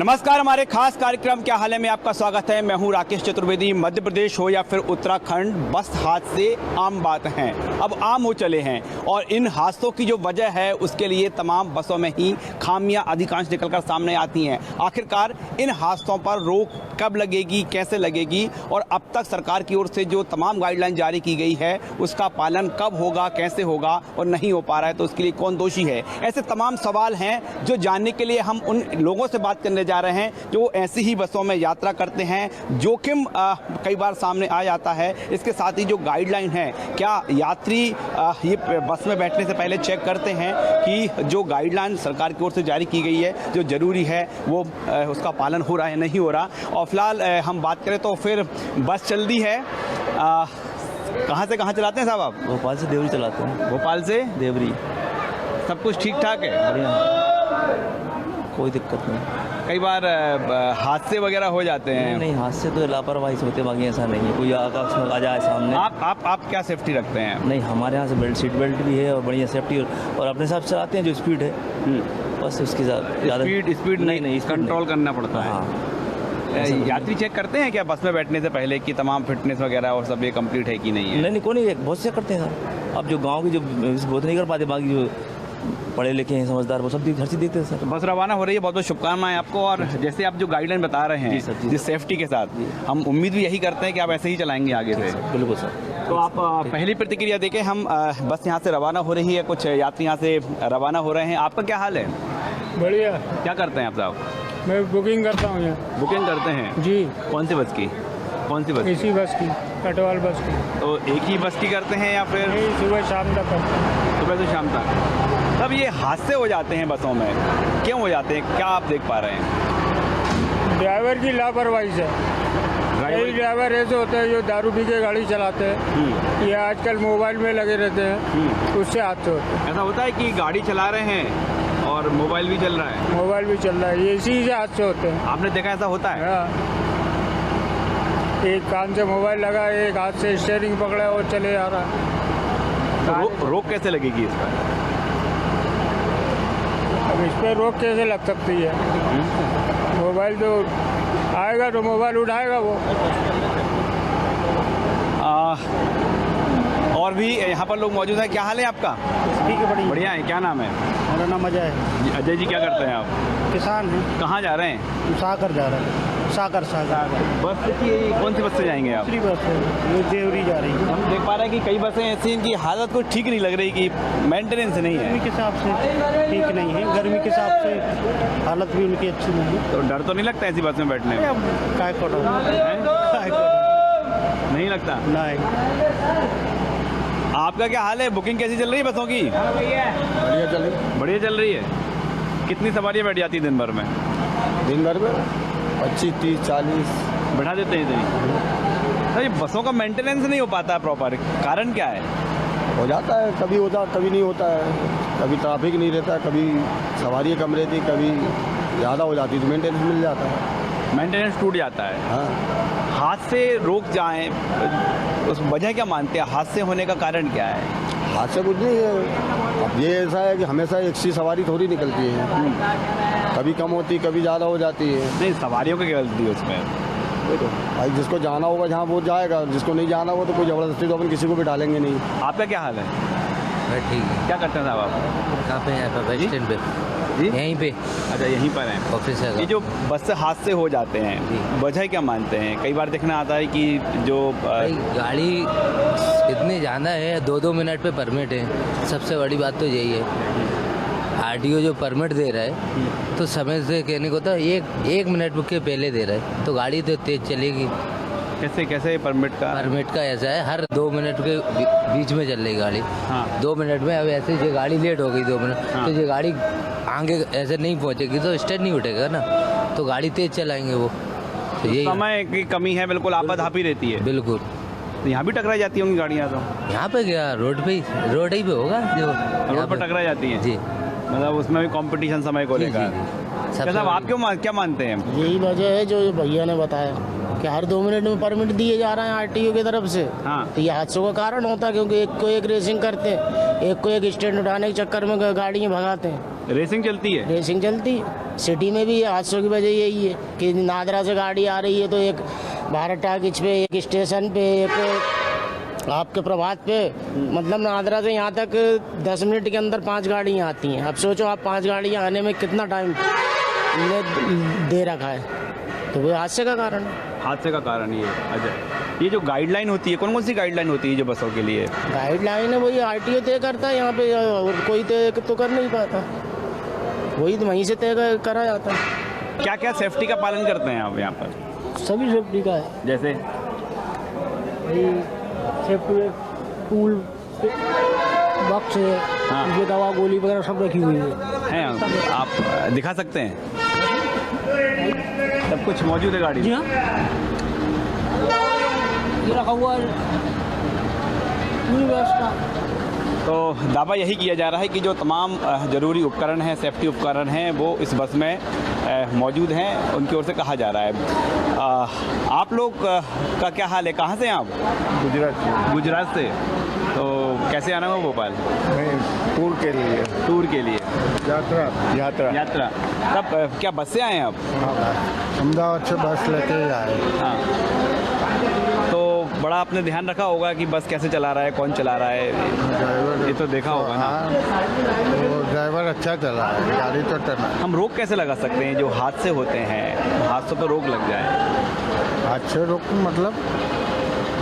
नमस्कार, हमारे खास कार्यक्रम क्या हाल है में आपका स्वागत है। मैं हूं राकेश चतुर्वेदी। मध्य प्रदेश हो या फिर उत्तराखंड, बस हादसे आम बात हैं, अब आम हो चले हैं। और इन हादसों की जो वजह है उसके लिए तमाम बसों में ही खामियां अधिकांश निकलकर सामने आती हैं। आखिरकार इन हादसों पर रोक कब लगेगी, कैसे लगेगी, और अब तक सरकार की ओर से जो तमाम गाइडलाइन जारी की गई है उसका पालन कब होगा, कैसे होगा, और नहीं हो पा रहा है तो उसके लिए कौन दोषी है। ऐसे तमाम सवाल हैं जो जानने के लिए हम उन लोगों से बात करने जा रहे हैं जो ऐसी ही बसों में यात्रा करते हैं। जोखिम कई बार सामने आ जाता है। इसके साथ ही जो गाइडलाइन है, क्या यात्री ये बस में बैठने से पहले चेक करते हैं कि जो गाइडलाइन सरकार की ओर से जारी की गई है, जो ज़रूरी है, वो उसका पालन हो रहा है, नहीं हो रहा। और फिलहाल हम बात करें तो फिर बस चल दी है। कहाँ से कहाँ चलाते हैं साहब आप? भोपाल से देवरी चलाते हैं। भोपाल से देवरी। सब कुछ ठीक ठाक है? बढ़िया, कोई दिक्कत नहीं। कई बार हादसे वगैरह हो जाते हैं। नहीं, हादसे तो लापरवाही से होते, बाकी ऐसा नहीं है। कोई आ जाए सामने। आप क्या सेफ्टी रखते हैं? नहीं, हमारे यहाँ से सीट बेल्ट भी है और बढ़िया सेफ्टी, और अपने हिसाब से चलाते हैं। जो स्पीड है बस उसके साथ ज़्यादा स्पीड नहीं कंट्रोल करना पड़ता है। हाँ। यात्री चेक करते हैं क्या बस में बैठने से पहले कि तमाम फिटनेस वगैरह और सब ये कंप्लीट है कि नहीं है? नहीं, कोई नहीं, बहुत से करते हैं सर। अब जो गाँव की जो बहुत नहीं कर पाते, बाकी जो पढ़े लिखे हैं, समझदार, वो सब हर चीज़ देखते हैं सर। बस रवाना हो रही है। बहुत बहुत शुभकामनाएं आपको। और जैसे आप जो गाइडलाइन बता रहे हैं जिस सेफ्टी के साथ, हम उम्मीद भी यही करते हैं कि आप ऐसे ही चलाएंगे आगे से। बिल्कुल सर। तो आप पहली प्रतिक्रिया देखें। हम बस यहाँ से रवाना हो रही है, कुछ यात्री यहाँ से रवाना हो रहे हैं। आपका क्या हाल है? बढ़िया। क्या करते हैं आप साहब? मैं बुकिंग करता हूँ यहाँ। बुकिंग करते हैं जी? कौन सी बस की? कौन सी बस? इसी बस की, कटवाल बस की। तो एक ही बस की करते हैं या फिर सुबह शाम तक करता हूँ। सुबह से शाम तक? तब ये हादसे हो जाते हैं बसों में, क्यों हो जाते हैं, क्या आप देख पा रहे हैं? ड्राइवर की लापरवाही से। कई ड्राइवर ऐसे होते हैं जो दारू पी के गाड़ी चलाते हैं, ये आजकल मोबाइल में लगे रहते हैं, उससे हादसे होते हैं। ऐसा होता है कि गाड़ी चला रहे हैं और मोबाइल भी चल रहा है? मोबाइल भी चल रहा है, ये इसी से हादसे होते हैं। आपने देखा ऐसा होता है? हाँ, एक कान से मोबाइल लगा, एक हाथ से स्टीयरिंग पकड़ा और चले आ रहा है। तो रोक कैसे लगेगी इस पर? अब इस पर रोक कैसे लग सकती है? मोबाइल तो आएगा तो मोबाइल उठाएगा वो। और भी यहाँ पर लोग मौजूद हैं। क्या हाल है आपका? ठीक है, बढ़िया है। क्या नाम है? मेरा नाम अजय है। अजय जी, क्या करते हैं आप? किसान है। कहाँ जा रहे हैं? साकर जा रहा है। साकर बस की कौन सी बस से जाएंगे आप? दूसरी बस है, ये देवरी जा रही है। हम देख पा रहे हैं कि कई बसें ऐसी हैं इनकी हालत कोई ठीक नहीं लग रही, कि मेंटेनेंस नहीं है। गर्मी के हिसाब से ठीक नहीं है, गर्मी के हिसाब से हालत भी उनकी अच्छी नहीं है। तो डर तो नहीं लगता ऐसी बस में बैठने में? काय को नहीं लगता? नहीं। आपका क्या हाल है? बुकिंग कैसी चल रही है बसों की? बढ़िया चल रही। बढ़िया चल रही है। कितनी सवारियाँ बैठ जाती दिन भर में? दिन भर में 25, 30, 40 बैठा देते हैं इतनी? सर, ये बसों का मेंटेनेंस नहीं हो पाता है प्रॉपर, कारण क्या है? हो जाता है, कभी होता कभी नहीं होता है। कभी ट्रैफिक नहीं रहता, कभी सवारी कम रहती, कभी ज़्यादा हो जाती तो मेंटेनेंस मिल जाता है। मेंटेनेंस टूट जाता है। हाँ, हादसे रोक जाएं, उस वजह क्या मानते हैं? हादसे होने का कारण क्या है? हाथ से कुछ नहीं है। अब ये ऐसा है कि हमेशा एक सी सवारी थोड़ी निकलती है, कभी कम होती, कभी ज़्यादा हो जाती है। नहीं, सवारियों की क्या गलती है उसमें? भाई जिसको जाना होगा जहाँ वो जाएगा, जिसको नहीं जाना होगा तो कोई ज़बरदस्ती तो अपन किसी को भी डालेंगे नहीं। आपका क्या हाल है? मैं ठीक है। क्या करते हैं साहब आप? कहाँ पे हैं? बस स्टैंड पे जी? यहीं पे अच्छा, यहीं पर हैं। ऑफिस है। ये जो बस से हादसे हो जाते हैं, वजह क्या मानते हैं? कई बार देखना आता है कि जो भाई गाड़ी इतनी जाना है, 2-2 मिनट पे परमिट है। सबसे बड़ी बात तो यही है, आरटीओ जो परमिट दे रहा है तो समय से कहने को तो एक मिनट के पहले दे रहा है, तो गाड़ी तो तेज चलेगी। कैसे परमिट का ऐसा है, हर 2 मिनट के बीच में चल रही गाड़ी। हाँ। 2 मिनट में अब ऐसे जो गाड़ी लेट हो गई 2 मिनट, हाँ। तो ये गाड़ी आगे ऐसे नहीं पहुंचेगी तो स्टैंड नहीं उठेगा ना, तो गाड़ी तेज चलाएंगे वो। तो यही समय की कमी है, बिल्कुल आपाधापी रहती है। बिल्कुल। तो यहाँ भी टकराई जाती होंगी गाड़ियाँ? तो यहाँ पे क्या, रोड ही पे होगा जो रोड पर टकरा जाती हैं? जी, मतलब उसमें भी कंपटीशन समय को जी, लेकर। जी। साहब, आप क्या मानते हैं? यही वजह है जो ये भैया ने बताया कि हर 2 मिनट में परमिट दिए जा रहे हैं आरटीओ की तरफ से। हाँ। तो ये हादसों का कारण होता है, क्योंकि एक को एक रेसिंग करते हैं, एक को एक स्टैंड उठाने के चक्कर में गाड़ियाँ भगाते हैं। रेसिंग चलती है? रेसिंग चलती है। सिटी में भी हादसों की वजह यही है कि नादरा से गाड़ी आ रही है तो एक भारत टाकिज पे, एक स्टेशन पे, एक आपके प्रभात पे, मतलब नादरा से यहाँ तक 10 मिनट के अंदर 5 गाड़ियाँ आती हैं। अब सोचो आप 5 गाड़ियाँ आने में कितना टाइम दे रखा है, तो वो हादसे का कारण है। हादसे का कारण ये अजय, ये जो गाइडलाइन होती है, कौन कौन सी गाइडलाइन होती है जो बसों के लिए? गाइडलाइन है वही आरटीओ तय करता है यहाँ पे, और कोई तय तो कर नहीं पाता, वही तो वहीं से तय करा जाता है। क्या क्या सेफ्टी का पालन करते हैं आप यहाँ पर? सभी सेफ्टी का है, जैसे सेफ्टी टूल बॉक्स है, हाँ। ये दवा गोली वगैरह सब रखी हुई है। हैं आप दिखा सकते हैं? सब कुछ मौजूद है गाड़ी जी में? हाँ, ये रखा हुआ है पूरी व्यवस्था। तो दावा यही किया जा रहा है कि जो तमाम ज़रूरी उपकरण हैं, सेफ्टी उपकरण हैं, वो इस बस में मौजूद हैं, उनकी ओर से कहा जा रहा है। आप लोग का क्या हाल है? कहाँ से हैं आप? गुजरात से। गुजरात से। तो कैसे आना हुआ भोपाल? नहीं, टूर के लिए। टूर के लिए? यात्रा। यात्रा। तब क्या बस से आए हैं आप? अहमदाबाद से बस लेके ही आए। हाँ, तो बड़ा आपने ध्यान रखा होगा कि बस कैसे चला रहा है, कौन चला रहा है, ड्राइवर ये तो देखा होगा ना। वो ड्राइवर अच्छा चला है, गाड़ी तो टना। हम रोक कैसे लगा सकते हैं जो हादसे होते हैं, हादसों पर रोक लग जाए? अच्छे रोक मतलब?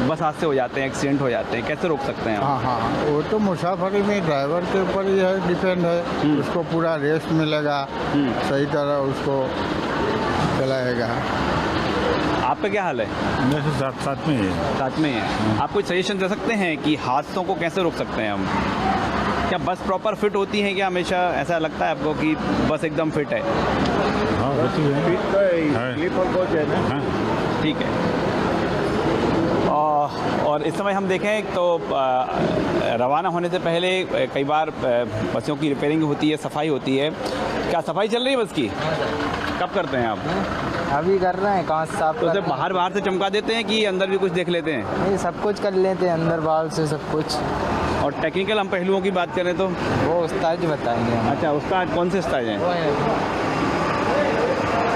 बस हादसे हो जाते हैं, एक्सीडेंट हो जाते हैं, कैसे रोक सकते हैं आप? हाँ, वो तो मुसाफरी में ड्राइवर के ऊपर ही है, डिपेंड है। उसको पूरा रेस्ट मिलेगा, सही तरह उसको चलाएगा। आपका क्या हाल है? मेरे साथ में ही है। साथ में है। आप कोई सजेशन दे सकते हैं कि हादसों को कैसे रोक सकते हैं हम? क्या बस प्रॉपर फिट होती है? क्या हमेशा ऐसा लगता है आपको कि बस एकदम फिट है? हाँ होती है। स्लीपर कोच है ना। हाँ। ठीक है। और इस समय हम देखें तो रवाना होने से पहले कई बार बसों की रिपेयरिंग होती है, सफाई होती है। क्या सफाई चल रही है बस की? कब करते हैं आप? अभी कर रहे हैं, कांच साफ तो कर उसे रहे बाहर से चमका देते हैं कि अंदर भी कुछ देख लेते हैं? हैं। ये सब कुछ कर लेते हैं, अंदर बाहर से सब कुछ। और टेक्निकल हम पहलुओं की बात करें तो? वो उस्ताद जी बताएंगे हमें। अच्छा, उस्ताद कौन से उस्ताद हैं?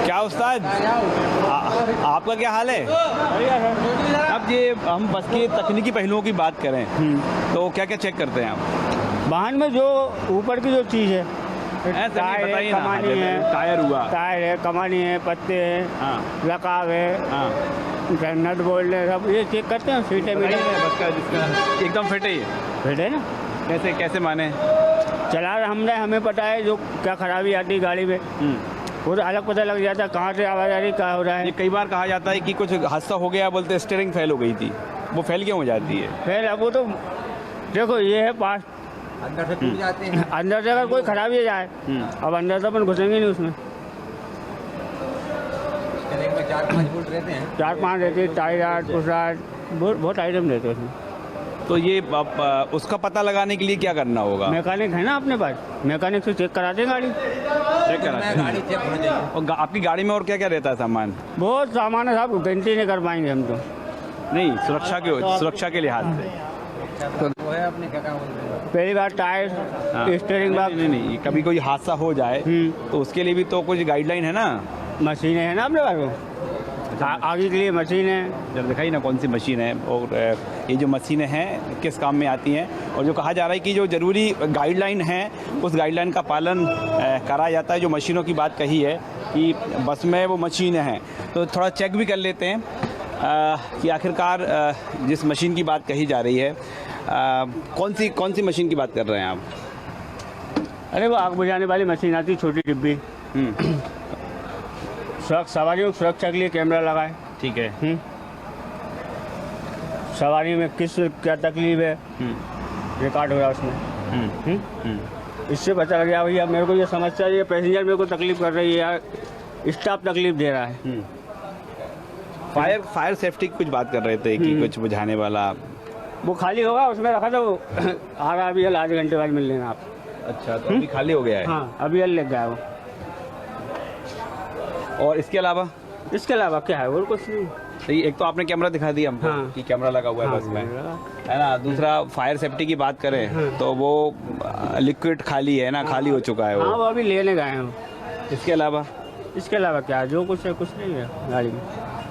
क्या उस्ताद, आपका क्या हाल है? अब ये हम बस के तकनीकी पहलुओं की बात करें तो क्या क्या चेक करते हैं आप? वाहन में जो ऊपर की जो चीज़ है, ऐसे नहीं, टायर बताइए है, ना। कमानी है, टायर हुआ, टायर है, कमानी है, पत्ते हैं, हाँ रकाब है, हाँ, नट बोल्ट है, सब ये चेक करते हैं। सीटें बताइए मिले ना बस का जिसका एकदम फिट है ये? फिट है ना, कैसे कैसे माने? चला हमने, हमें पता है जो क्या खराबी आती है गाड़ी में, वो तो अलग पता लग जाता है कहाँ से आवाज़ आ रही, क्या हो रहा ये है। कई बार कहा जाता है कि कुछ हादसा हो गया, बोलते स्टीयरिंग फेल हो गई थी। वो फेल क्यों हो जाती है? फिर अब वो तो देखो, ये है पास, अंदर से टूट जाते हैं। अंदर से अगर कोई खराबी हो जाए, अब अंदर तो अपन घुसेंगे नहीं उसमें। स्टीयरिंग में 4-5 बोल्ट रहते हैं। 4-5 रहते, टायर, पुशाट, बहुत आइटम रहते हैं उसमें। तो ये उसका पता लगाने के लिए क्या करना होगा? मैकेनिक है ना अपने पास, मैकेनिक से चेक कराते हैं गाड़ी। चेक कराते हैं। गाड़ी चेक होनी चाहिए। और आपकी गाड़ी में और क्या क्या रहता है सामान? बहुत सामान है साहब, गिनती नहीं कर पाएंगे हम तो। नहीं, सुरक्षा के लिहाज से वो है अपने क्या बोलते हैं। पहली बार टायर, स्टीयरिंग नहीं, बॉक्स, नहीं, कभी कोई हादसा हो जाए तो उसके लिए भी तो कुछ गाइडलाइन है ना? मशीनें हैं ना अपने पास, वो आगे के लिए मशीन है। जब दिखाई ना कौन सी मशीन है, और ये जो मशीनें हैं किस काम में आती हैं, और जो कहा जा रहा है कि जो ज़रूरी गाइडलाइन है उस गाइडलाइन का पालन करा जाता है। जो मशीनों की बात कही है कि बस में वो मशीनें हैं, तो थोड़ा चेक भी कर लेते हैं कि आखिरकार जिस मशीन की बात कही जा रही है, कौन सी मशीन की बात कर रहे हैं आप? अरे वो आग बुझाने वाली मशीन आती है, छोटी डिब्बी। सवारियों की सुरक्षा के लिए कैमरा लगाए। ठीक है। सवारी में किस क्या तकलीफ है, रिकॉर्ड हो रहा है उसमें। इससे पता लग गया भैया मेरे को ये समस्या, ये पैसेंजर मेरे को तकलीफ कर रही है या स्टाफ तकलीफ दे रहा है। फायर सेफ्टी की कुछ बात कर रहे थे कि कुछ बुझाने वाला। वो खाली होगा, उसमें रखा था, वो आ रहा अभी आधे घंटे बाद मिल लेना आप। अच्छा, तो अभी खाली हो गया है? हाँ, अभी लग गया वो। और इसके अलावा क्या है और कुछ नहीं। सही, एक तो आपने कैमरा दिखा दिया हमको कि कैमरा लगा हुआ है बस में, है ना। दूसरा फायर सेफ्टी की बात करें तो वो लिक्विड खाली है ना, खाली हो चुका है वो। हाँ, वो अभी लेने गए हैं। इसके अलावा इसके अलावा क्या जो कुछ है कुछ नहीं है गाड़ी में।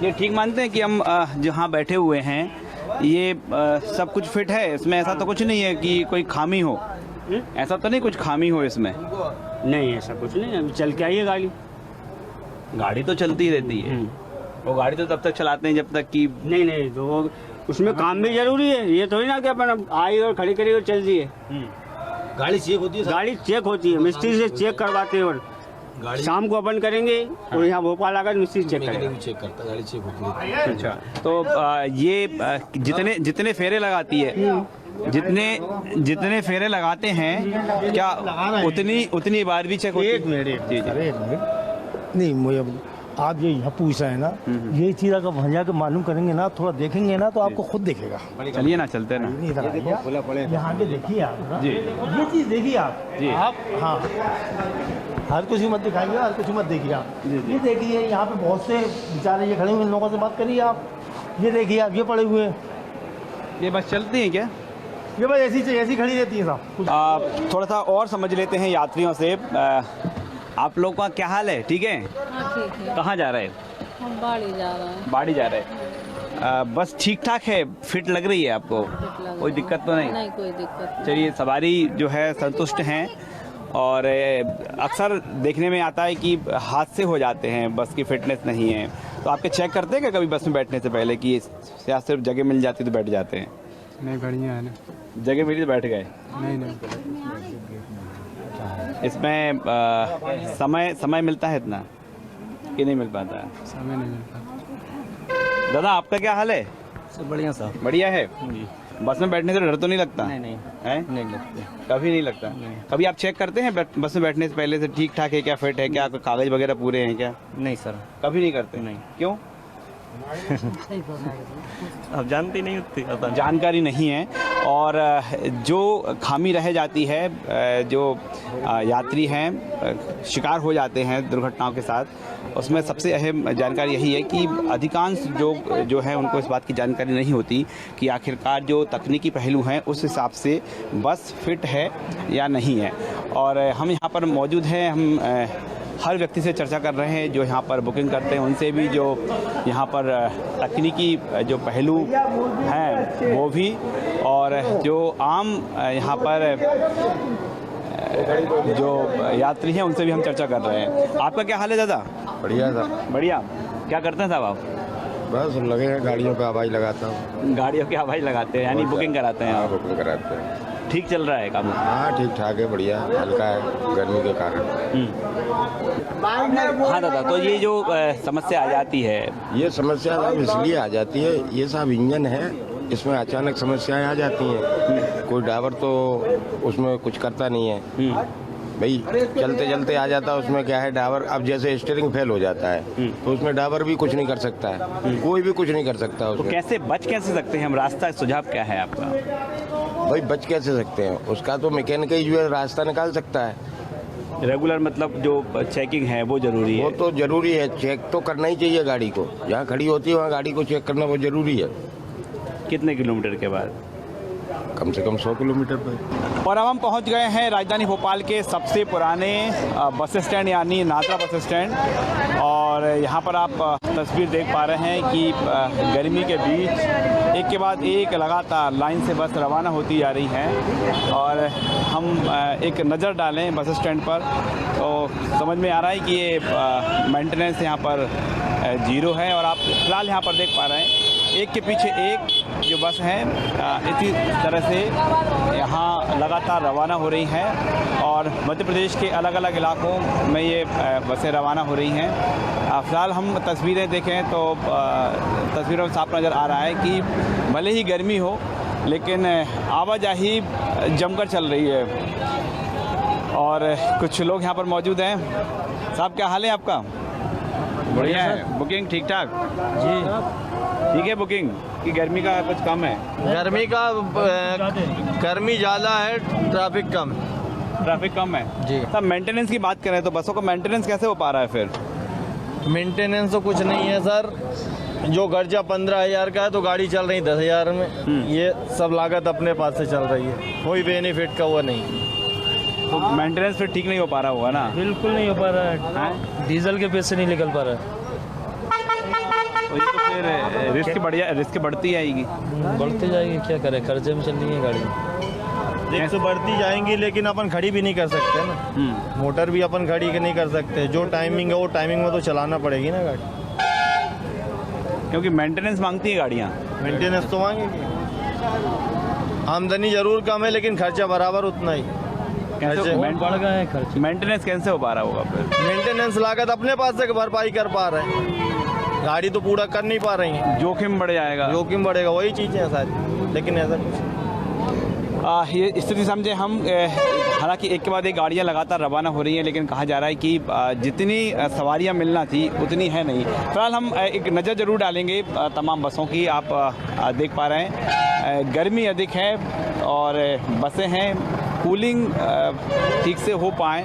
ये ठीक मानते हैं कि हम जहाँ बैठे हुए हैं ये सब कुछ फिट है इसमें, ऐसा तो कुछ नहीं है कि कोई खामी हो, ऐसा तो नहीं कुछ खामी हो इसमें? नहीं ऐसा कुछ नहीं, अभी चल के आई है गाड़ी। गाड़ी तो चलती रहती है, वो गाड़ी तो तब तक चलाते हैं जब तक कि नहीं नहीं तो उसमें काम भी जरूरी है, ये थोड़ी ना कि अपन आई और खड़ी करी और चल दिए। गाड़ी चेक होती है, गाड़ी चेक होती है, मिस्त्री से चेक करवाते हैं और शाम को अपन करेंगे और यहाँ भोपाल आकर मिस्त्री चेक करेंगे। चेक करता है, गाड़ी चेक होती है। अच्छा तो ये जितने फेरे लगाती है, जितने फेरे लगाते हैं क्या उतनी बार भी चेक होती है? एक मिनट जी जी नहीं मुझे आप ये यहाँ पूछ रहे हैं ना, ये चीज़ अगर वहाँ जाकर मालूम करेंगे ना, थोड़ा देखेंगे ना तो आपको खुद देखेगा। चलिए ना, चलते ना। नहीं इधर आइए, यहाँ पे देखिए आप ना, जी ये चीज़ देखिए आप जी। आप हाँ हर कुछ मत दिखाइए, हर कुछ मत देखिए आप। ये देखिए यहाँ पे बहुत से बेचारे ये खड़े हुए, इन लोगों से बात करिए आप। ये देखिए आप, ये पड़े हुए हैं, ये बस चलती है क्या? ये बस ऐसी खड़ी रहती है साहब। थोड़ा सा और समझ लेते हैं यात्रियों से। आप लोग का क्या हाल है? ठीक है, हाँ ठीक है, कहाँ जा रहे हैं? हम बाड़ी जा रहे हैं। बाड़ी जा रहे हैं। बस ठीक ठाक है, फिट लग रही है आपको? कोई दिक्कत तो नहीं? नहीं कोई दिक्कत नहीं। चलिए, सवारी जो है संतुष्ट हैं। और अक्सर देखने में आता है कि हादसे हो जाते हैं, बस की फिटनेस नहीं है, तो आपके चेक करते हैं क्या कभी बस में बैठने से पहले कि या सिर्फ जगह मिल जाती तो बैठ जाते हैं? नहीं बढ़िया है ना, जगह मिली तो बैठ गए? नहीं इसमें समय मिलता है इतना कि नहीं मिल पाता है? समय नहीं मिलता। दादा आपका क्या हाल है? सब बढ़िया साहब। बढ़िया है। बस में बैठने से डर तो नहीं लगता? नहीं है? नहीं लगते। कभी नहीं लगता? कभी आप चेक करते हैं बस में बैठने से पहले से ठीक ठाक है क्या, फिट है क्या, कागज वगैरह पूरे हैं क्या? नहीं सर, कभी नहीं करते? नहीं। क्यों? आप जानते नहीं होते, जानकारी नहीं है। और जो खामी रह जाती है, जो यात्री हैं शिकार हो जाते हैं दुर्घटनाओं के साथ, उसमें सबसे अहम जानकारी यही है कि अधिकांश जो है उनको इस बात की जानकारी नहीं होती कि आखिरकार जो तकनीकी पहलू हैं उस हिसाब से बस फिट है या नहीं है। और हम यहाँ पर मौजूद हैं, हम हर व्यक्ति से चर्चा कर रहे हैं जो यहाँ पर बुकिंग करते हैं, उनसे भी जो यहाँ पर तकनीकी जो पहलू हैं वो भी, और जो आम यहाँ पर जो यात्री हैं उनसे भी हम चर्चा कर रहे हैं। आपका क्या हाल है दादा? बढ़िया सर। बढ़िया। क्या करते हैं साहब आप? बस लगे हैं, गाड़ियों पे आवाज़ लगाता हूँ। गाड़ियों की आवाज़ लगाते हैं, यानी बुकिंग कराते हैं आप? बुकिंग कराते हैं। ठीक चल रहा है काम? हाँ ठीक ठाक है, बढ़िया, हल्का है गर्मी के कारण। हाँ दादा, तो ये जो समस्या आ जाती है, ये समस्या साहब इसलिए आ जाती है, ये साहब इंजन है, इसमें अचानक समस्याएं आ जाती हैं। कोई ड्राइवर तो उसमें कुछ करता नहीं है भाई, चलते चलते आ जाता है। उसमें क्या है, ड्राइवर अब जैसे स्टीयरिंग फेल हो जाता है तो उसमें ड्राइवर भी कुछ नहीं कर सकता है, कोई भी कुछ नहीं कर सकता तो उसमें। कैसे बच कैसे सकते हैं हम? रास्ता सुझाव क्या है आपका? भाई बच कैसे सकते हैं, उसका तो मैकेनिक ही जो है रास्ता निकाल सकता है। रेगुलर मतलब जो चेकिंग है वो जरूरी है? वो तो जरूरी है, चेक तो करना ही चाहिए गाड़ी को, जहाँ खड़ी होती है वहाँ गाड़ी को चेक करना वो जरूरी है। कितने किलोमीटर के बाद? कम से कम 100 किलोमीटर पर। और अब हम पहुंच गए हैं राजधानी भोपाल के सबसे पुराने बस स्टैंड यानी नादरा बस स्टैंड। और यहाँ पर आप तस्वीर देख पा रहे हैं कि गर्मी के बीच एक के बाद एक लगातार लाइन से बस रवाना होती जा रही हैं। और हम एक नज़र डालें बस स्टैंड पर तो समझ में आ रहा है कि ये मेंटेनेंस यहाँ पर जीरो है। और आप फिलहाल यहाँ पर देख पा रहे हैं एक के पीछे एक जो बस हैं इसी तरह से यहाँ लगातार रवाना हो रही हैं। और मध्य प्रदेश के अलग अलग इलाकों में ये बसें रवाना हो रही हैं। फ़िलहाल हम तस्वीरें देखें तो तस्वीरों में साफ नज़र आ रहा है कि भले ही गर्मी हो लेकिन आवाजाही जमकर चल रही है। और कुछ लोग यहाँ पर मौजूद हैं। साहब क्या हाल है आपका? बढ़िया है। बुकिंग ठीक ठाक? जी ठीक है बुकिंग कि गर्मी का कुछ कम है? गर्मी ज़्यादा है, ट्रैफिक कम है। ट्रैफिक कम है जी। सब मेंटेनेंस की बात करें तो बसों का मेंटेनेंस कैसे हो पा रहा है फिर? मेंटेनेंस तो कुछ नहीं है सर, जो खर्चा 15,000 का है तो गाड़ी चल रही 10,000 में। ये सब लागत अपने पास से चल रही है, कोई बेनिफिट का वो नहीं। तो मेंटेनेंस फिर ठीक नहीं हो पा रहा होगा ना? बिल्कुल नहीं हो पा रहा है, डीजल के पैसे नहीं निकल पा रहा है। तो ये तो फिर रिस्क बढ़ती जाएगी। बढ़ते जाएगी, क्या करें, कर्जे में चल रही है गाड़ी। रिस्क तो बढ़ती जाएंगी, लेकिन अपन खड़ी भी नहीं कर सकते ना। मोटर भी अपन खड़ी नहीं कर सकते, जो टाइमिंग है वो टाइमिंग में तो चलाना पड़ेगी ना गाड़ी, क्योंकि मेंटेनेंस मांगती है गाड़ियाँ। मेंटेनेंस तो मांगेगी। आमदनी जरूर कम है, लेकिन खर्चा बराबर उतना ही। कैसे बढ़ गए हैं खर्च। मेंटेनेंस कैसे हो पा रहा होगा फिर? मेंटेनेंस लागत अपने पास से भरपाई कर पा रहे हैं, गाड़ी तो पूरा कर नहीं पा रही है, जोखिम बढ़ जाएगा। जोखिम बढ़ेगा, वही चीज़ें हैं सारी, लेकिन ऐसा कुछ ये स्थिति समझे हम। हालांकि एक के बाद एक गाड़ियां लगातार रवाना हो रही हैं, लेकिन कहा जा रहा है कि जितनी सवारियां मिलना थी उतनी है नहीं। फिलहाल हम एक नज़र ज़रूर डालेंगे तमाम बसों की। आप देख पा रहे हैं गर्मी अधिक है और बसें हैं, कूलिंग ठीक से हो पाए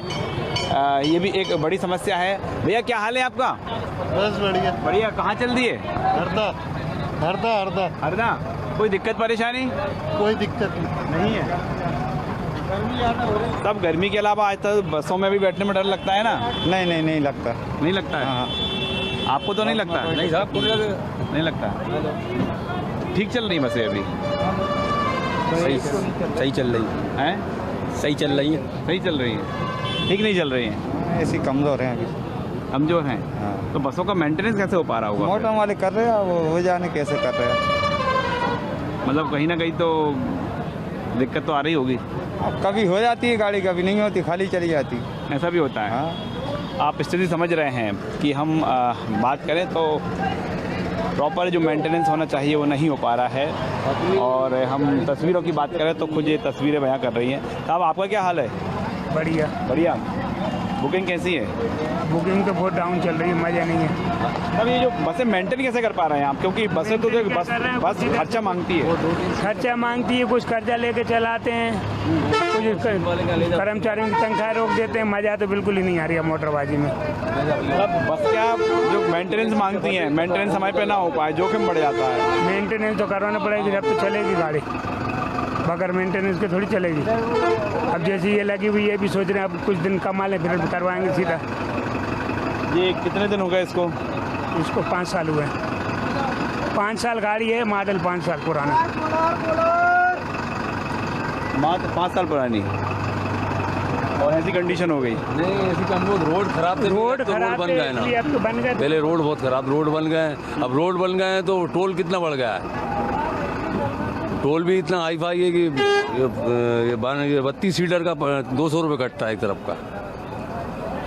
ये भी एक बड़ी समस्या है। भैया क्या हाल है आपका? बस बढ़िया बढ़िया। कहाँ चल दिए? हरदा हरदा हरदा हरदा। कोई दिक्कत परेशानी? कोई दिक्कत नहीं है। तब गर्मी के अलावा आज तक बसों में भी बैठने में डर लगता है ना? नहीं लगता। नहीं लगता है? आपको तो नहीं लगता? नहीं साहब, नहीं लगता। ठीक चल रही बसें अभी? सही चल रही हैं? सही चल रही है। सही चल रही है, ठीक नहीं चल रही हैं? ऐसी कमज़ोर हैं अभी। कमजोर हैं। तो बसों का मेंटेनेंस कैसे हो पा रहा होगा? मोटर वाले कर रहे हैं, वो हो जाने कैसे कर रहे हैं। मतलब कहीं ना कहीं तो दिक्कत तो आ रही होगी। अब कभी हो जाती है गाड़ी, कभी नहीं होती, खाली चली जाती। ऐसा भी होता है। हाँ, आप स्थिति समझ रहे हैं कि हम बात करें तो प्रॉपर जो मेंटेनेंस होना चाहिए वो नहीं हो पा रहा है। और हम तस्वीरों की बात करें तो खुद ये तस्वीरें बयां कर रही हैं। साहब आपका क्या हाल है? बढ़िया। बढ़िया। बुकिंग कैसी है? बुकिंग तो बहुत डाउन चल रही है, मज़ा नहीं है। अब ये जो बसें मेंटेन कैसे कर पा रहे हैं आप? क्योंकि बसें तो बस खर्चा मांगती है। खर्चा मांगती है, कुछ कर्जा लेके चलाते हैं, कुछ कर्मचारियों की तनख्वाह रोक देते हैं। मज़ा तो बिल्कुल ही नहीं आ रही है मोटरबाजी में। मतलब बस क्या जो मेंटेनेंस मांगती हैं, मेंटेनेंस समय पे ना हो पाए, जोखिम बढ़ जाता है। मेंटेनेंस तो करवाना पड़ेगी, जब तो चलेगी गाड़ी, बगैर मेंटेनेंस के थोड़ी चलेगी। अब जैसे ये लगी हुई है, भी सोच रहे हैं अब कुछ दिन कमा लें फिर करवाएंगे सीधा। ये कितने दिन हो गए इसको? इसको 5 साल हुए। 5 साल गाड़ी है, मॉडल 5 साल पुराना। मात्र 5 साल पुरानी और ऐसी कंडीशन हो गई? नहीं, ऐसी कम रोड खराब थे, रोड खराब बन गए ना। अब तो बन गए। पहले रोड बहुत खराब, रोड बन गए। अब रोड बन गए तो टोल कितना बढ़ गया है। टोल भी इतना हाई फाई है कि ये 32 सीटर का 200 रुपये कटता है एक तरफ का।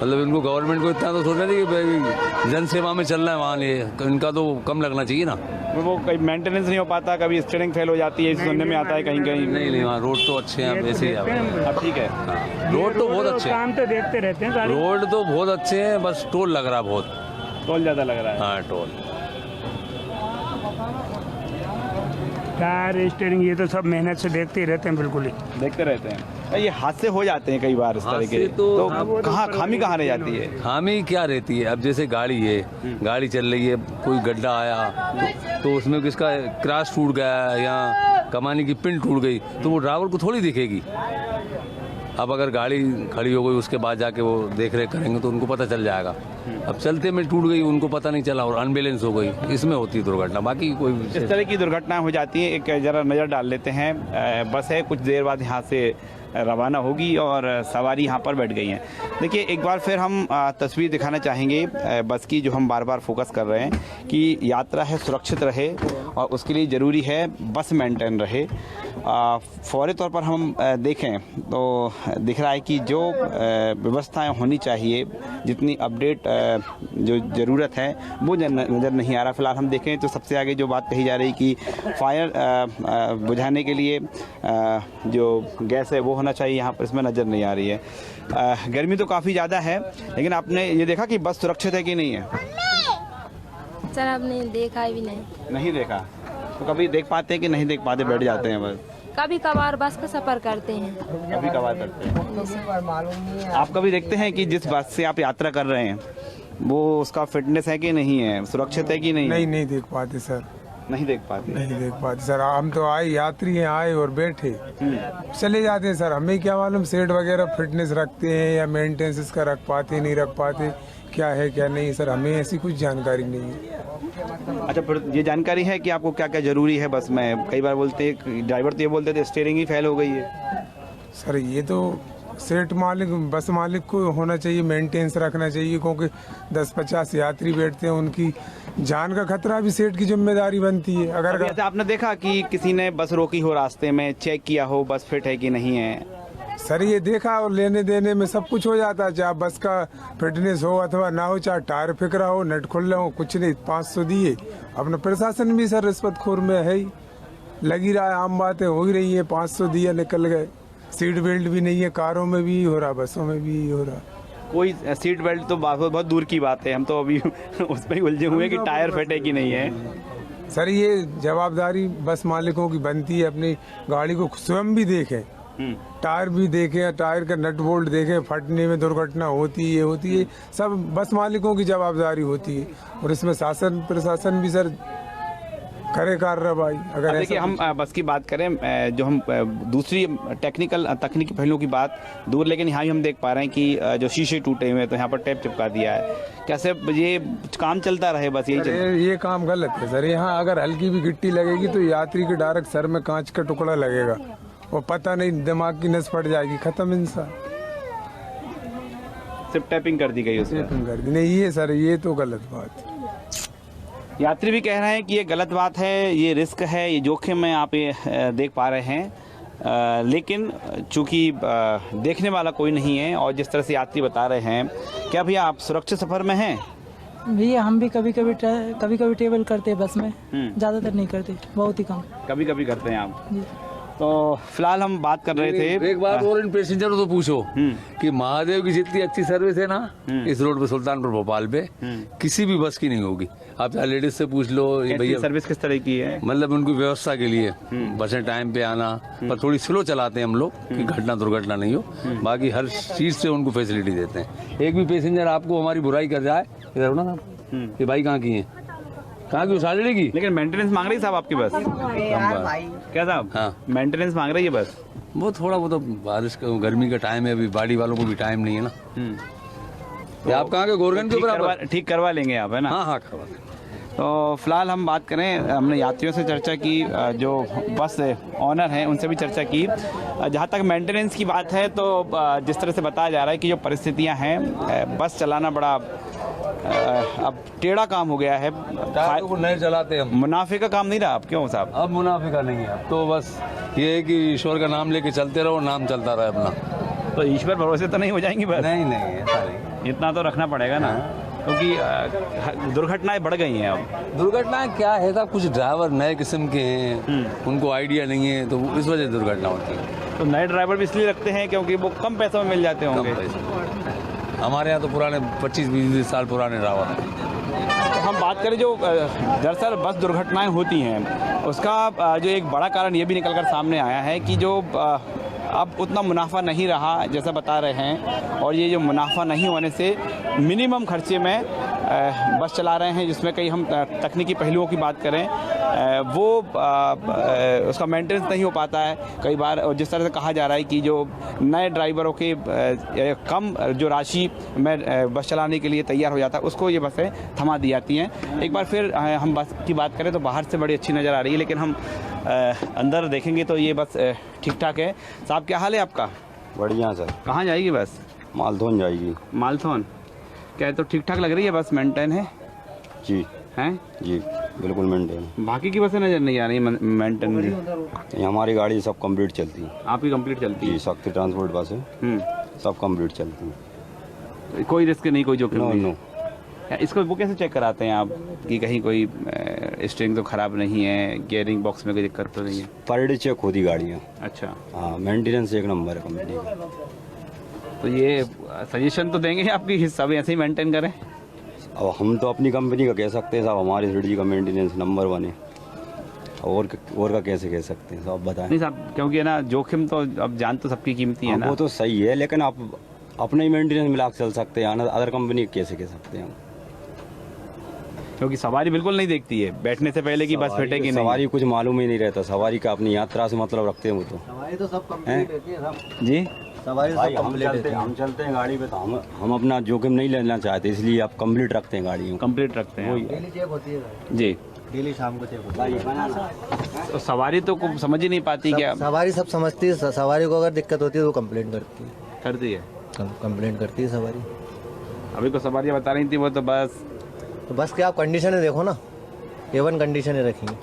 मतलब इनको गवर्नमेंट को इतना तो सोचना चाहिए कि भाई जन सेवा में चलना है, वहाँ नहीं, इनका तो कम लगना चाहिए ना। वो कहीं मेंटेनेंस नहीं हो पाता, कभी स्टीयरिंग फेल हो जाती है, सुनने में आता है कहीं कहीं। नहीं, वहाँ रोड तो अच्छे हैं, ऐसे ही अब ठीक है। रोड तो बहुत अच्छे हैं, काम तो देखते रहते हैं। रोड तो बहुत अच्छे हैं, बस टोल लग रहा है बहुत। टोल ज़्यादा लग रहा है? हाँ, टोल। टायर स्टीयरिंग ये तो सब मेहनत से देखते ही रहते हैं, बिल्कुल ही देखते रहते हैं। ये हादसे हो जाते हैं कई बार इस तरह के, हादसे तो कहाँ खामी कहाँ रह जाती है? खामी क्या रहती है? अब जैसे गाड़ी है, गाड़ी चल रही है, कोई गड्ढा आया तो उसमें किसका क्रॉस टूट गया या कमानी की पिन टूट गई तो वो ड्राइवर को थोड़ी दिखेगी। अब अगर गाड़ी खड़ी हो गई उसके बाद जाके वो देख रेख करेंगे तो उनको पता चल जाएगा। अब चलते में टूट गई, उनको पता नहीं चला और अनबैलेंस हो गई, इसमें होती है दुर्घटना। बाकी कोई इस तरह की दुर्घटनाएं हो जाती हैं। एक जरा नज़र डाल लेते हैं। बस है कुछ देर बाद यहाँ से रवाना होगी और सवारी यहाँ पर बैठ गई हैं। देखिए एक बार फिर हम तस्वीर दिखाना चाहेंगे बस की, जो हम बार बार फोकस कर रहे हैं कि यात्रा है सुरक्षित रहे और उसके लिए ज़रूरी है बस मेंटेन रहे। फौरी तौर पर हम देखें तो दिख रहा है कि जो व्यवस्थाएं होनी चाहिए, जितनी अपडेट जो ज़रूरत है वो नज़र नहीं आ रहा। फिलहाल हम देखें तो सबसे आगे जो बात कही जा रही कि फायर बुझाने के लिए जो गैस है वो होना चाहिए, यहाँ पर इसमें नज़र नहीं आ रही है। गर्मी तो काफ़ी ज़्यादा है, लेकिन आपने ये देखा कि बस सुरक्षित है कि नहीं है? सर आपने देखा भी नहीं? नहीं देखा तो कभी देख पाते हैं कि नहीं देख पाते, बैठ जाते हैं बस? कभी कभार बस का सफर करते हैं। कभी कभार करते हैं। आप कभी देखते हैं कि जिस बस से आप यात्रा कर रहे हैं वो उसका फिटनेस है कि नहीं है, सुरक्षित है कि नहीं? नहीं देख पाते सर। नहीं देख पाते। नहीं देख पाते सर। हम तो आए यात्री हैं, आए और बैठे चले जाते हैं सर। हमें क्या मालूम सेट वगैरह फिटनेस रखते हैं या मेंटेनेंस इसका रख पाते नहीं रख पाते, क्या है क्या नहीं सर, हमें ऐसी कुछ जानकारी नहीं है। अच्छा, फिर ये जानकारी है कि आपको क्या क्या जरूरी है बस में? कई बार बोलते हैं ड्राइवर तो ये बोलते थे स्टीयरिंग ही फेल हो गई है। सर ये तो सेट मालिक बस मालिक को होना चाहिए, मेंटेनेंस रखना चाहिए, क्योंकि 10-50 यात्री बैठते हैं, उनकी जान का खतरा भी सेट की जिम्मेदारी बनती है। अगर जैसे आपने देखा कि किसी ने बस रोकी हो रास्ते में, चेक किया हो बस फिट है कि नहीं है? सर ये देखा और लेने देने में सब कुछ हो जाता है, चाहे बस का फिटनेस हो अथवा ना हो, चाहे टायर फिकरा हो, नट खुले हो, कुछ नहीं 500 दिए। अपना प्रशासन भी सर रिश्वतखोर में है ही, लगी रहा है, आम बातें हो ही रही है। 500 दिया निकल गए। सीट बेल्ट भी नहीं है, कारों में भी हो रहा, बसों में भी हो रहा। कोई सीट बेल्ट तो बहुत दूर की बात है, हम तो अभी उसमें ही उलझे हुए कि टायर फटे कि नहीं है। सर ये जवाबदारी बस मालिकों की बनती है, अपनी गाड़ी को स्वयं भी देखें, टायर भी देखें, टायर का नट बोल्ट देखें, फटने में दुर्घटना होती है, सब बस मालिकों की जवाबदारी होती है। और इसमें शासन प्रशासन भी सर करे कार्रवाई। अगर देखिए हम बस की बात करें, जो हम दूसरी तकनीकी पहलुओं की बात दूर, लेकिन यहाँ भी हम देख पा रहे हैं कि जो शीशे टूटे हुए हैं तो यहाँ पर टेप चिपका दिया है। कैसे ये काम चलता रहे बस यही ये काम गलत है सर। यहाँ अगर हल्की भी गिट्टी लगेगी तो यात्री के डायरेक्ट सर में कांच का टुकड़ा लगेगा, वो पता नहीं दिमाग की नस फट जाएगी, खत्म इंसान। सिर्फ टैपिंग कर दी गई उसमें, टैपिंग कर दी नहीं, ये सर ये तो गलत बात है। यात्री भी कह रहे हैं कि ये गलत बात है, ये रिस्क है, ये जोखिम है, आप ये देख पा रहे हैं। लेकिन चूंकि देखने वाला कोई नहीं है और जिस तरह से यात्री बता रहे हैं, क्या भैया आप सुरक्षित सफर में हैं? भैया हम भी कभी कभी ट्रेवल करते हैं बस में, ज़्यादातर नहीं करते, बहुत ही कम। कभी कभी करते हैं आप? तो फिलहाल हम बात कर रहे थे, एक बात और इन पैसेंजरों से पूछो कि महादेव की जितनी अच्छी सर्विस है ना इस रोड पे सुल्तानपुर भोपाल पे किसी भी बस की नहीं होगी। आप लेडीज से पूछ लो ये भैया सर्विस किस तरह की है, मतलब उनकी व्यवस्था के लिए बसें टाइम पे आना, पर थोड़ी स्लो चलाते हैं हम लोग कि घटना दुर्घटना नहीं हो, बाकी हर चीज से उनको फैसिलिटी देते हैं। एक भी पैसेंजर आपको हमारी बुराई कर जाए इधर हो ना, ये भाई कहाँ की है, कहाँ की उछाल लेगी, लेकिन मेंटेनेंस मांग रही है साहब आपकी बस? क्या साहब? हाँ, मेंटेनेंस मांग रही है बस? वो थोड़ा वो तो बारिश का गर्मी का टाइम है, अभी बाड़ी वालों को भी टाइम नहीं है ना। तो आप कहाँ के गोरगंज के ऊपर ठीक करवा लेंगे आप, है ना? हाँ हाँ करवा लेंगे। तो फिलहाल हम बात करें, हमने यात्रियों से चर्चा की, जो बस ऑनर हैं उनसे भी चर्चा की। जहाँ तक मेंटेनेंस की बात है तो जिस तरह से बताया जा रहा है कि जो परिस्थितियाँ हैं, बस चलाना बड़ा अब टेढ़ा काम हो गया है, नहीं चलाते हम, मुनाफे का काम नहीं रहा। अब क्यों साहब? अब मुनाफे का नहीं है, अब तो बस ये है कि ईश्वर का नाम लेके चलते रहो, नाम चलता रहे अपना। तो ईश्वर भरोसे तो नहीं हो जाएंगी बस? नहीं नहीं ऐसा नहीं, इतना तो रखना पड़ेगा ना, क्योंकि दुर्घटनाएं बढ़ गई हैं। अब दुर्घटनाएं क्या है साहब, कुछ ड्राइवर नए किस्म के हैं, उनको आइडिया नहीं है, तो इस वजह से दुर्घटना होती है। तो नए ड्राइवर भी इसलिए रखते हैं क्योंकि वो कम पैसों में मिल जाते होंगे। हमारे यहाँ तो पुराने 25-20 साल पुराने ड्राइवर हैं। तो हम बात करें जो दरअसल बस दुर्घटनाएं होती हैं, उसका जो एक बड़ा कारण ये भी निकल कर सामने आया है कि जो अब उतना मुनाफा नहीं रहा जैसा बता रहे हैं, और ये जो मुनाफा नहीं होने से मिनिमम खर्चे में बस चला रहे हैं, जिसमें कई हम तकनीकी पहलुओं की बात करें वो उसका मेंटेनेंस नहीं हो पाता है कई बार। और जिस तरह से कहा जा रहा है कि जो नए ड्राइवरों के कम जो राशि में बस चलाने के लिए तैयार हो जाता है, उसको ये बसें थमा दी जाती हैं। एक बार फिर हम बस की बात करें तो बाहर से बड़ी अच्छी नज़र आ रही है, लेकिन हम अंदर देखेंगे तो ये बस ठीक ठाक है। साहब क्या हाल है आपका? बढ़िया सर। कहाँ जाएगी बस? मालथोन जाएगी। मालथोन? क्या है, तो ठीक ठाक लग रही है बस, मेंटेन है? जी हैं जी बिल्कुल मेंटेन। बाकी की बसें नज़र नहीं आ रही मेंटेन? ये हमारी गाड़ी सब कंप्लीट चलती है। आपकी कंप्लीट चलती है? जी, शक्ति ट्रांसपोर्ट बस है, सब कंप्लीट चलती है, कोई रिस्क नहीं, कोई जोखिम नहीं? नो। इसको वो कैसे चेक कराते हैं आप कि कहीं कोई स्टीयरिंग तो ख़राब नहीं है, गियरिंग बॉक्स में कोई दिक्कत तो नहीं है? पर डे चेक होती गाड़ियाँ। अच्छा। हाँ, मेंटेनेंस एक नंबर है कंपनी का। तो ये सजेशन तो देंगे आपकी सब ऐसे ही मेंटेन करें? अब हम तो अपनी कंपनी का कह सकते हैं साहब, हमारी सिटी का मेंटेनेंस नंबर 1 है, और का कैसे कह सकते हैं साहब, बताएं। नहीं साहब, क्योंकि ना जोखिम तो अब जान तो सबकी कीमती है ना। वो तो सही है, लेकिन आप अपना ही मेंटेनेंस मिला के चल सकते हैं, अदर कंपनी कैसे कह सकते हैं हम? क्योंकि सवारी बिल्कुल नहीं देखती है बैठने से पहले कि बस फिटेगी नहीं। सवारी कुछ मालूम ही नहीं रहता, सवारी का अपनी यात्रा से मतलब रखते हैं वो तो। सवारी तो सब कंप्लीट रहती है सब। जी सवारी भाई हम चलते हैं गाड़ी पे तो हम अपना जोखिम नहीं लेना चाहते, इसलिए आप कंप्लीट रखते हैं गाड़ी। कंप्लीट रखते हैं डेली चेक होती है जी, डेली शाम को चेक होती है। तो सवारी तो समझ ही नहीं पाती क्या? सवारी सब समझती है, सवारी को अगर दिक्कत होती है तो कंप्लेंट करती है, कंप्लेंट करती है सवारी। अभी को सवारियाँ बता रही थी वो तो बस के आप कंडीशन देखो ना, A1 कंडीशन रखेंगे।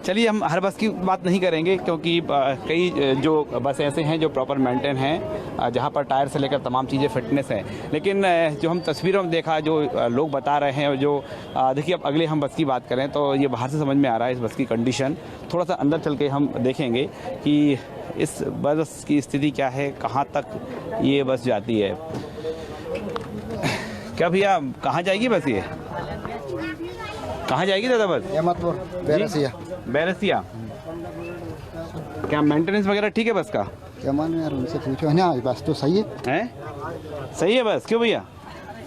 चलिए हम हर बस की बात नहीं करेंगे क्योंकि कई जो बस ऐसे हैं जो प्रॉपर मेंटेन हैं, जहां पर टायर से लेकर तमाम चीज़ें फिटनेस हैं। लेकिन जो हम तस्वीरों में देखा, जो लोग बता रहे हैं, जो देखिए अब अगले हम बस की बात करें तो ये बाहर से समझ में आ रहा है इस बस की कंडीशन। थोड़ा सा अंदर चल के हम देखेंगे कि इस बस की स्थिति क्या है, कहाँ तक ये बस जाती है। क्या भैया कहाँ जाएगी बस ये? कहाँ जाएगी दादा बस? बैरसिया। बैरसिया। क्या मेंटेनेंस वगैरह ठीक है बस का? क्या मानो यार, उनसे पूछो ना, बस तो सही है। हैं? सही है बस? क्यों भैया?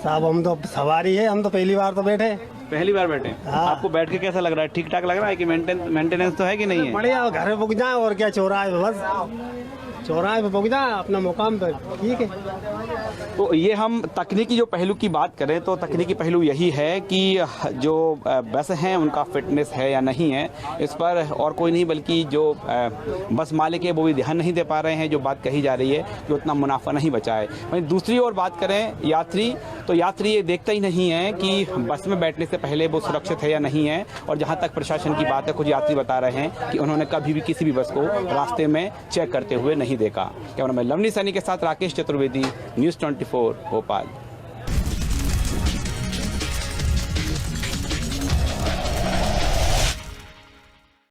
साहब हम तो सवारी है, हम तो पहली बार तो बैठे। पहली बार बैठे? आपको बैठ के कैसा लग रहा है? ठीक ठाक लग रहा है कि मेंटेनेंस तो है कि नहीं है? बढ़िया, घर में पहुँच जाए और क्या, चौराहे पे बस चौराहे पे पहुँच जाए अपना मुकाम पर, ठीक है। तो ये हम तकनीकी जो पहलू की बात करें तो तकनीकी पहलू यही है कि जो बस हैं उनका फिटनेस है या नहीं है, इस पर और कोई नहीं बल्कि जो बस मालिक है वो भी ध्यान नहीं दे पा रहे हैं। जो बात कही जा रही है कि उतना मुनाफा नहीं बचा है। वहीं दूसरी ओर बात करें यात्री, तो यात्री ये देखता ही नहीं है कि बस में बैठने से पहले वो सुरक्षित है या नहीं है। और जहाँ तक प्रशासन की बात है, कुछ यात्री बता रहे हैं कि उन्होंने कभी भी किसी भी बस को रास्ते में चेक करते हुए नहीं देखा। कैमरामैन लवनी सैनी के साथ राकेश चतुर्वेदी, न्यूज़ 24 भोपाल।